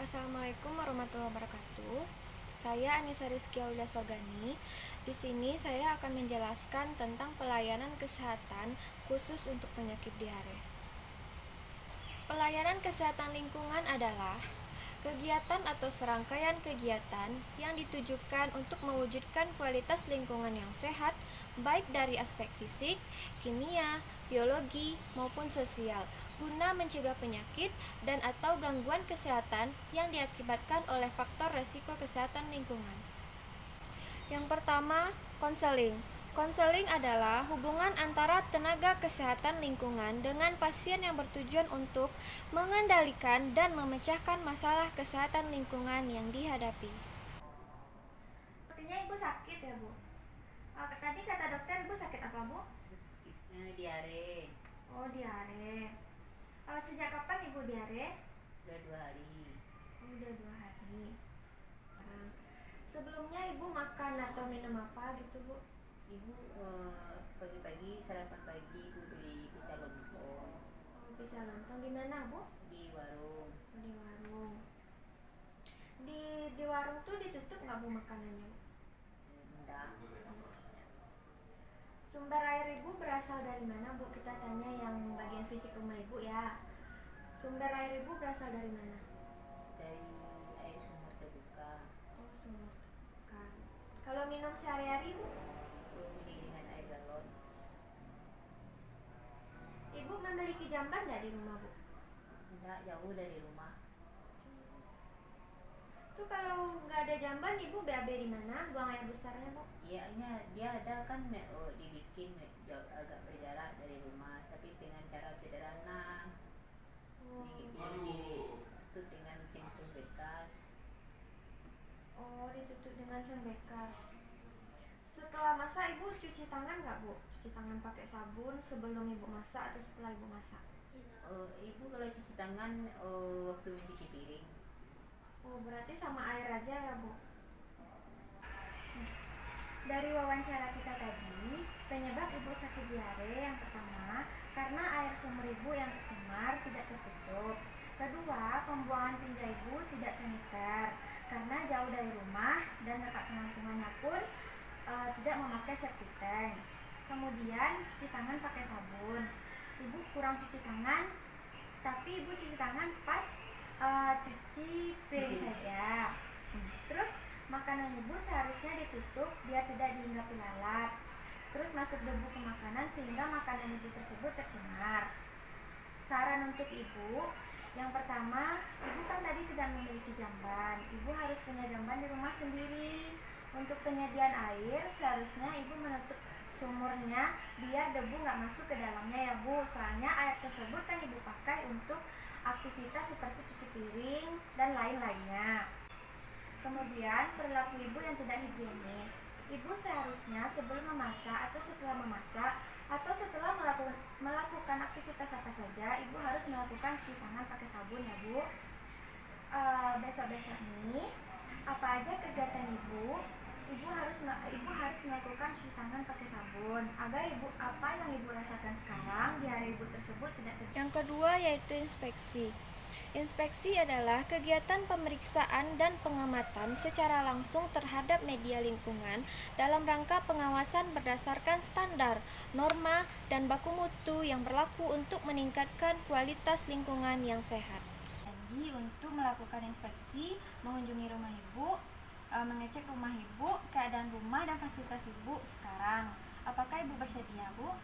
Assalamualaikum warahmatullahi wabarakatuh. Saya Anissa Rizky Aulia Sogani. Di sini saya akan menjelaskan tentang pelayanan kesehatan khusus untuk penyakit diare. Pelayanan kesehatan lingkungan adalah kegiatan atau serangkaian kegiatan yang ditujukan untuk mewujudkan kualitas lingkungan yang sehat, baik dari aspek fisik, kimia, biologi, maupun sosial, guna mencegah penyakit dan atau gangguan kesehatan yang diakibatkan oleh faktor resiko kesehatan lingkungan. Yang pertama, konseling. Konseling adalah hubungan antara tenaga kesehatan lingkungan dengan pasien yang bertujuan untuk mengendalikan dan memecahkan masalah kesehatan lingkungan yang dihadapi. Sepertinya Ibu sakit ya, Bu? Tadi kata dokter Ibu sakit apa, Bu? Diare. Oh, diare. Sejak kapan Ibu diare? Udah 2 hari. Oh, udah 2 hari. Sebelumnya Ibu makan atau minum apa gitu, Bu? Ibu pagi-pagi sarapan pagi ibu beli pecel lontong Oh, pecel lontong di mana, Bu? di warung. Oh, di warung. Di warung tuh ditutup nggak, Bu, makanannya? Enggak. Sumber air Ibu berasal dari mana, Bu? Kita tanya yang bagian fisik rumah Ibu ya. Sumber air Ibu berasal dari mana? Dari air sumur terbuka. Oh, sumur kan. Kalau minum sehari-hari, Bu? Beli dengan air galon. Ibu memiliki jamban nggak di rumah, Bu? Enggak, jauh dari rumah. Tuh kalau nggak ada jamban, Ibu BAB di mana? Buang air besarnya, Bu? Iya, dia ada kan dibikin agak berjarak dari rumah, tapi dengan cara sederhana. Dia ditutup dengan seng-seng bekas. Oh, ditutup dengan seng bekas. Setelah masak Ibu cuci tangan nggak, Bu? Cuci tangan pakai sabun sebelum Ibu masak atau setelah Ibu masak? Ibu kalau cuci tangan waktu mencuci piring. Oh, berarti sama air aja ya, Bu? Dari wawancara kita tadi, penyebab Ibu sakit diare yang pertama karena air sumur Ibu yang tercemar tidak tertutup. Kedua, pembuangan tinja Ibu tidak saniter karena jauh dari rumah dan tempat penampungannya pun tidak memakai septic tank. Kemudian, cuci tangan pakai sabun. Ibu kurang cuci tangan, tapi Ibu cuci tangan pas cuci piring saja. Terus makanan Ibu seharusnya ditutup biar tidak dihinggapi lalat. Terus masuk debu ke makanan sehingga makanan Ibu tersebut tercemar. Saran untuk Ibu, yang pertama, Ibu kan tadi tidak memiliki jamban. Ibu harus punya jamban di rumah sendiri. Untuk penyediaan air, seharusnya Ibu menutup sumurnya biar debu nggak masuk ke dalamnya ya, Bu. Soalnya air tersebut kan Ibu pakai untuk aktivitas seperti cuci piring dan lain-lainnya. Kemudian, perilaku Ibu yang tidak higienis. Ibu seharusnya sebelum memasak atau setelah memasak atau setelah melakukan aktivitas apa saja, Ibu harus melakukan cuci tangan pakai sabun ya, Bu. Besok-besok nih, apa aja kegiatan Ibu harus melakukan cuci tangan pakai sabun agar apa yang Ibu rasakan sekarang di hari Ibu tersebut tidak terjadi. Yang kedua yaitu inspeksi. Inspeksi adalah kegiatan pemeriksaan dan pengamatan secara langsung terhadap media lingkungan dalam rangka pengawasan berdasarkan standar, norma, dan baku mutu yang berlaku untuk meningkatkan kualitas lingkungan yang sehat. Janji untuk melakukan inspeksi, mengunjungi rumah Ibu, mengecek rumah Ibu, keadaan rumah dan fasilitas Ibu sekarang. Apakah Ibu bersedia, Bu?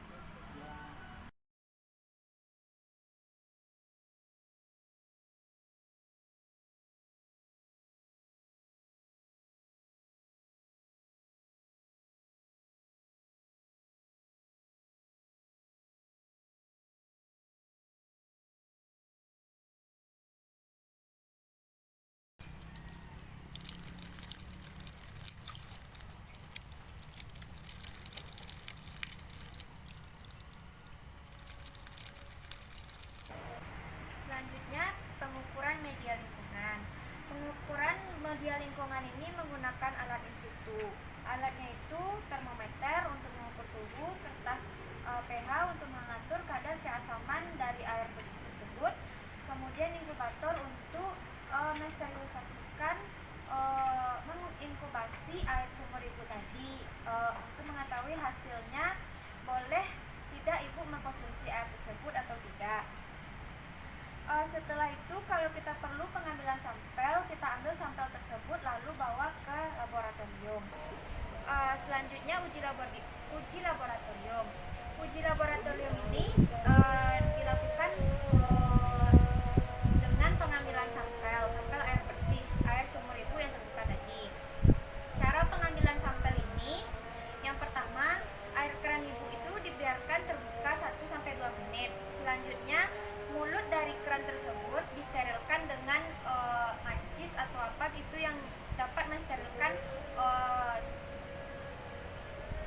Selanjutnya, pengukuran media lingkungan. Pengukuran media lingkungan ini menggunakan alat in situ. Alatnya itu termometer untuk mengukur suhu, kertas pH untuk mengatur kadar keasaman dari air bersih tersebut, kemudian inkubator untuk mensterilisasikan menginkubasi air sumur ibu tadi. Untuk mengetahui hasilnya, boleh tidak ibu mengkonsumsi air tersebut atau tidak. Setelah itu, kalau kita perlu pengambilan sampel, kita ambil sampel tersebut lalu bawa ke laboratorium. Selanjutnya uji laboratorium. Uji laboratorium ini dilakukan dengan pengambilan sampel air bersih, air sumur ibu yang terbuka tadi. Cara pengambilan sampel ini, yang pertama, air keran ibu itu dibiarkan terbuka 1-2 menit. Selanjutnya, mulut dari keran tersebut disterilkan dengan macis atau apa itu yang dapat mensterilkan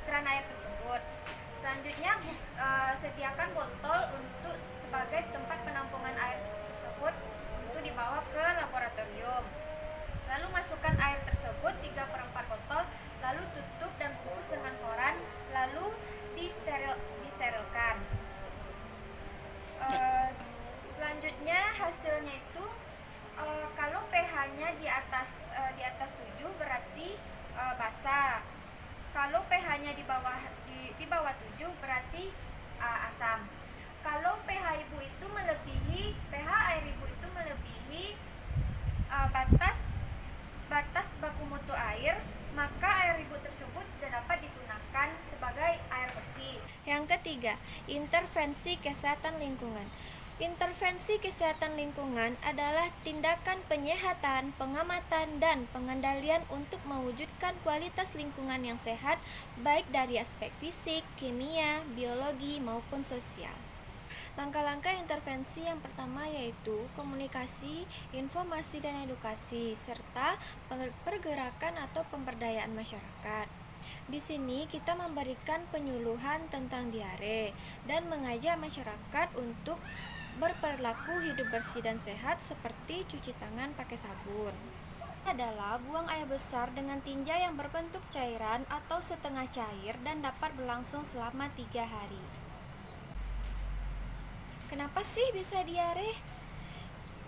keran air tersebut. Selanjutnya, sediakan botol untuk sebagai tempat penampungan air tersebut untuk dibawa ke laboratorium. Lalu masukkan air tersebut 3/4 botol, lalu tutup dan bungkus dengan koran, lalu disterilkan. Selanjutnya hasilnya itu kalau pH-nya di atas 7 berarti basah. Kalau pH-nya di bawah 7 berarti asam. Kalau pH air ibu itu melebihi batas baku mutu air, maka air ibu tersebut tidak dapat digunakan sebagai air bersih. Yang ketiga, intervensi kesehatan lingkungan. Intervensi kesehatan lingkungan adalah tindakan penyehatan, pengamatan, dan pengendalian untuk mewujudkan kualitas lingkungan yang sehat, baik dari aspek fisik, kimia, biologi, maupun sosial. Langkah-langkah intervensi yang pertama yaitu komunikasi, informasi, dan edukasi, serta pergerakan atau pemberdayaan masyarakat. Di sini kita memberikan penyuluhan tentang diare dan mengajak masyarakat untuk berperilaku hidup bersih dan sehat seperti cuci tangan pakai sabun. Adalah buang air besar dengan tinja yang berbentuk cairan atau setengah cair dan dapat berlangsung selama 3 hari. Kenapa sih bisa diare?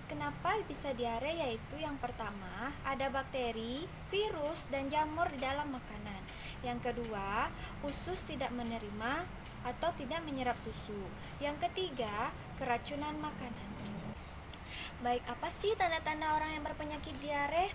Kenapa bisa diare? Yaitu yang pertama, ada bakteri, virus, dan jamur di dalam makanan. Yang kedua, usus tidak menerima atau tidak menyerap susu. Yang ketiga, keracunan makanan. Baik, apa sih tanda-tanda orang yang berpenyakit diare?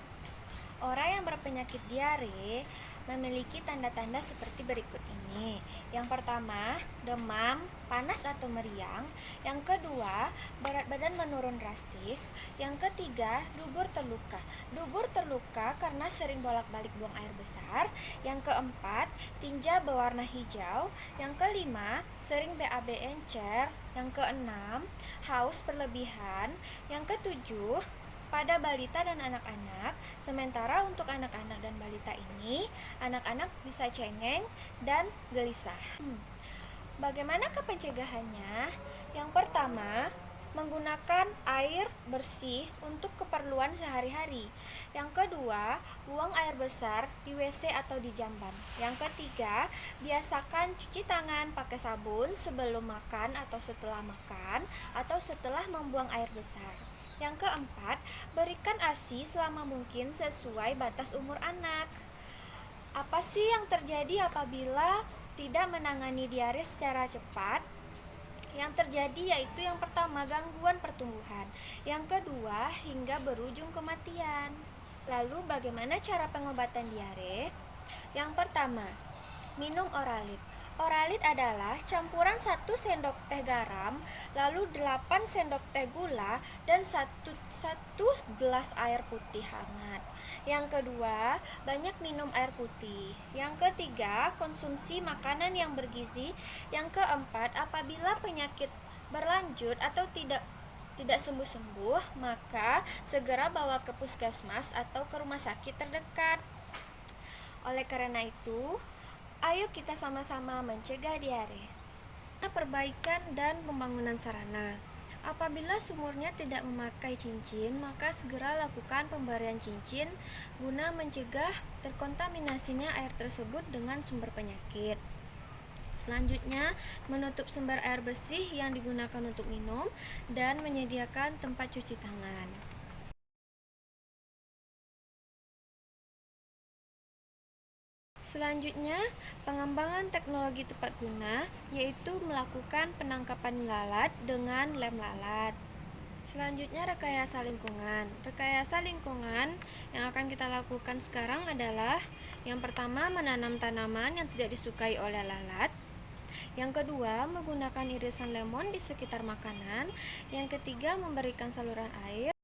Orang yang berpenyakit diare memiliki tanda-tanda seperti berikut ini. Yang pertama, demam, panas atau meriang. Yang kedua, berat badan menurun drastis. Yang ketiga, dubur terluka. Dubur terluka karena sering bolak-balik buang air besar. Yang keempat, tinja berwarna hijau. Yang kelima, sering BAB encer. Yang keenam, haus berlebihan. Yang ketujuh, pada balita dan anak-anak. Sementara untuk anak-anak dan balita ini, anak-anak bisa cengeng dan gelisah. Bagaimana pencegahannya? Yang pertama, menggunakan air bersih untuk keperluan sehari-hari. Yang kedua, buang air besar di WC atau di jamban. Yang ketiga, biasakan cuci tangan pakai sabun sebelum makan atau setelah makan atau setelah membuang air besar. Yang keempat, berikan ASI selama mungkin sesuai batas umur anak. Apa sih yang terjadi apabila tidak menangani diare secara cepat? Yang terjadi yaitu yang pertama, gangguan pertumbuhan. Yang kedua, hingga berujung kematian. Lalu bagaimana cara pengobatan diare? Yang pertama, minum Oralit. Oralit adalah campuran 1 sendok teh garam, lalu 8 sendok teh gula, dan 1 gelas air putih hangat. Yang kedua, banyak minum air putih. Yang ketiga, konsumsi makanan yang bergizi. Yang keempat, apabila penyakit berlanjut atau tidak sembuh-sembuh, maka segera bawa ke puskesmas atau ke rumah sakit terdekat. Oleh karena itu, ayo kita sama-sama mencegah diare. Perbaikan dan pembangunan sarana. Apabila sumurnya tidak memakai cincin, maka segera lakukan pemberian cincin guna mencegah terkontaminasinya air tersebut dengan sumber penyakit. Selanjutnya, menutup sumber air bersih yang digunakan untuk minum dan menyediakan tempat cuci tangan. Selanjutnya, pengembangan teknologi tepat guna, yaitu melakukan penangkapan lalat dengan lem lalat. Selanjutnya, rekayasa lingkungan. Rekayasa lingkungan yang akan kita lakukan sekarang adalah yang pertama, menanam tanaman yang tidak disukai oleh lalat. Yang kedua, menggunakan irisan lemon di sekitar makanan. Yang ketiga, memberikan saluran air.